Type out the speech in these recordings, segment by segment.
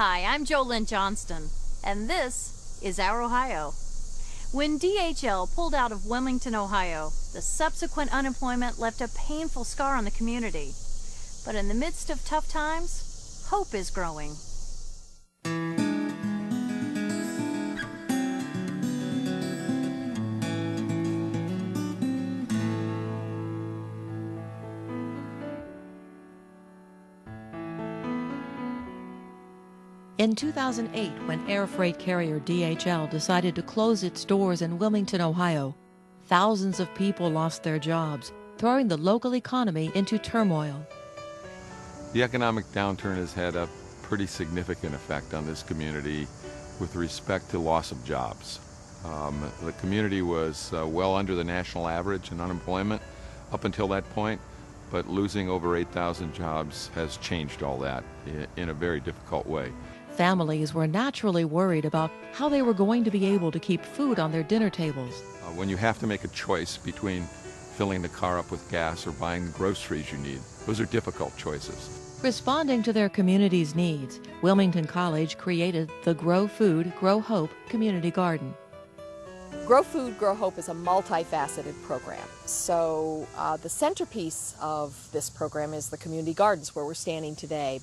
Hi, I'm JoLynn Johnston, and this is Our Ohio. When DHL pulled out of Wilmington, Ohio, the subsequent unemployment left a painful scar on the community. But in the midst of tough times, hope is growing. In 2008, when air freight carrier DHL decided to close its doors in Wilmington, Ohio, thousands of people lost their jobs, throwing the local economy into turmoil. The economic downturn has had a pretty significant effect on this community with respect to loss of jobs. The community was well under the national average in unemployment up until that point, but losing over 8,000 jobs has changed all that in a very difficult way. Families were naturally worried about how they were going to be able to keep food on their dinner tables. When you have to make a choice between filling the car up with gas or buying the groceries you need, those are difficult choices. Responding to their community's needs, Wilmington College created the Grow Food, Grow Hope Community Garden. Grow Food, Grow Hope is a multifaceted program. So the centerpiece of this program is the community gardens where we're standing today.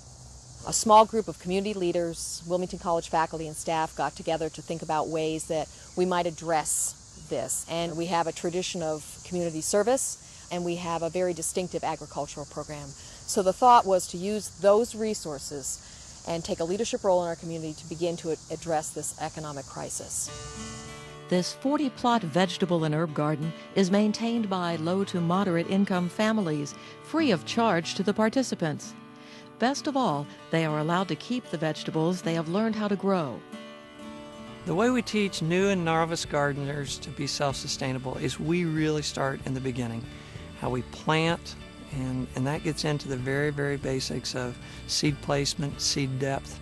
A small group of community leaders, Wilmington College faculty and staff got together to think about ways that we might address this. And we have a tradition of community service, and we have a very distinctive agricultural program. So the thought was to use those resources and take a leadership role in our community to begin to address this economic crisis. This 40-plot vegetable and herb garden is maintained by low to moderate income families, free of charge to the participants. Best of all, they are allowed to keep the vegetables they have learned how to grow. The way we teach new and novice gardeners to be self-sustainable is we really start in the beginning, how we plant, and that gets into the very, very basics of seed placement, seed depth.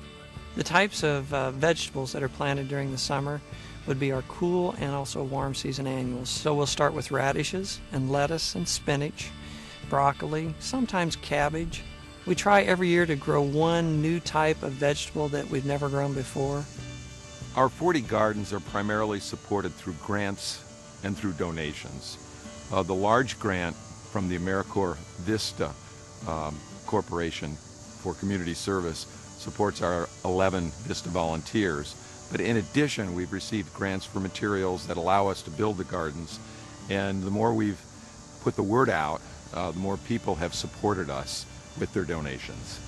The types of vegetables that are planted during the summer would be our cool and also warm season annuals. So we'll start with radishes and lettuce and spinach, broccoli, sometimes cabbage. We try every year to grow one new type of vegetable that we've never grown before. Our 40 gardens are primarily supported through grants and through donations. The large grant from the AmeriCorps Vista Corporation for Community Service supports our 11 Vista volunteers. But in addition, we've received grants for materials that allow us to build the gardens. And the more we've put the word out, the more people have supported us with their donations.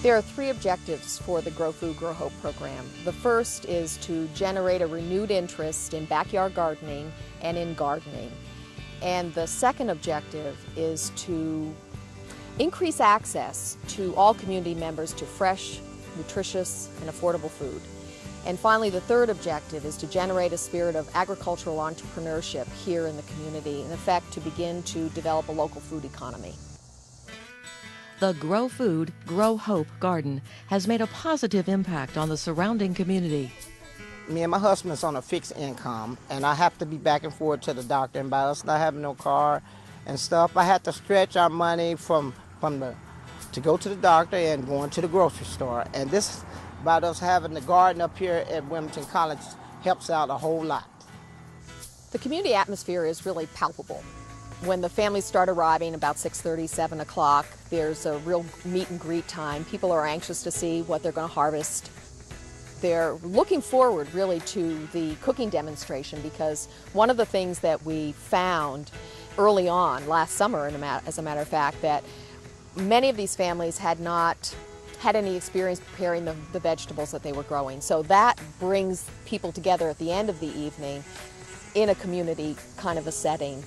There are three objectives for the Grow Food, Grow Hope program. The first is to generate a renewed interest in backyard gardening and in gardening. And the second objective is to increase access to all community members to fresh, nutritious, and affordable food. And finally, the third objective is to generate a spirit of agricultural entrepreneurship here in the community, in effect to begin to develop a local food economy. The Grow Food, Grow Hope garden has made a positive impact on the surrounding community. Me and my husband's on a fixed income, and I have to be back and forth to the doctor. And by us not having no car and stuff, I had to stretch our money to go to the doctor and going to the grocery store. And this, by us having the garden up here at Wilmington College, helps out a whole lot. The community atmosphere is really palpable. When the families start arriving about 6:30, 7 o'clock, there's a real meet and greet time. People are anxious to see what they're going to harvest. They're looking forward really to the cooking demonstration, because one of the things that we found early on last summer, as a matter of fact, that many of these families had not had any experience preparing the vegetables that they were growing. So that brings people together at the end of the evening in a community kind of a setting.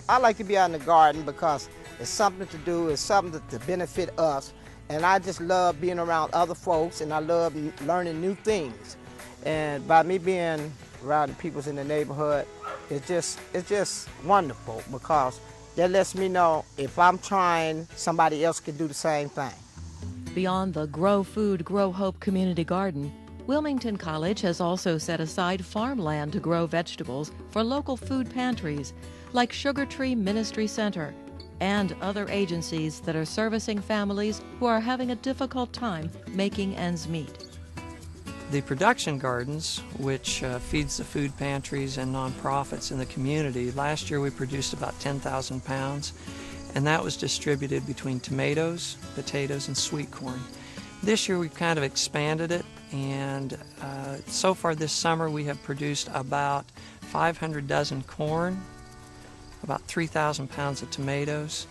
I like to be out in the garden because it's something to do, it's something to benefit us. And I just love being around other folks, and I love learning new things. And by me being around the people in the neighborhood, it's just wonderful, because that lets me know if I'm trying, somebody else can do the same thing. Beyond the Grow Food, Grow Hope community garden, Wilmington College has also set aside farmland to grow vegetables for local food pantries, like Sugar Tree Ministry Center. and other agencies that are servicing families who are having a difficult time making ends meet. The production gardens, which feeds the food pantries and nonprofits in the community, last year we produced about 10,000 pounds, and that was distributed between tomatoes, potatoes, and sweet corn. This year we've kind of expanded it, and so far this summer we have produced about 500 dozen corn, about 3,000 pounds of tomatoes,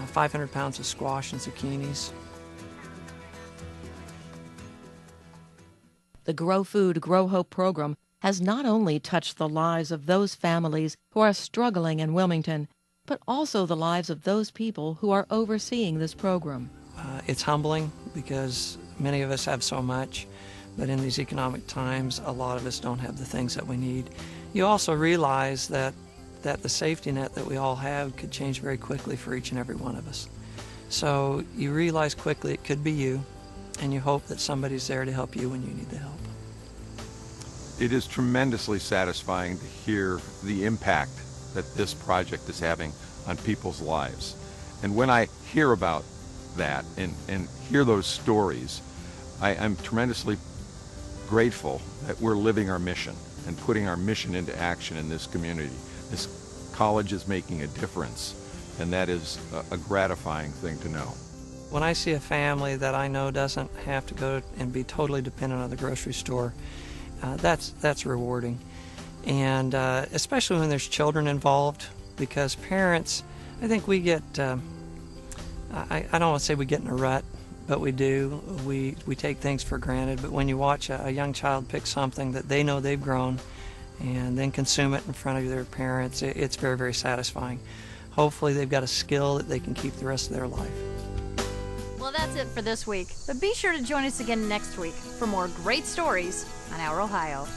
500 pounds of squash and zucchinis. The Grow Food, Grow Hope program has not only touched the lives of those families who are struggling in Wilmington, but also the lives of those people who are overseeing this program. It's humbling because many of us have so much, but in these economic times, a lot of us don't have the things that we need. You also realize that the safety net that we all have could change very quickly for each and every one of us. So you realize quickly it could be you, and you hope that somebody's there to help you when you need the help. It is tremendously satisfying to hear the impact that this project is having on people's lives. And when I hear about that and hear those stories, I'm tremendously grateful that we're living our mission and putting our mission into action in this community. This college is making a difference, and that is a gratifying thing to know. When I see a family that I know doesn't have to go and be totally dependent on the grocery store, that's rewarding. And especially when there's children involved, because parents, I think we get, I don't want to say we get in a rut, but we do. We take things for granted, but when you watch a young child pick something that they know they've grown and then consume it in front of their parents, it's very, very satisfying. Hopefully they've got a skill that they can keep the rest of their life. Well, that's it for this week, but be sure to join us again next week for more great stories on Our Ohio.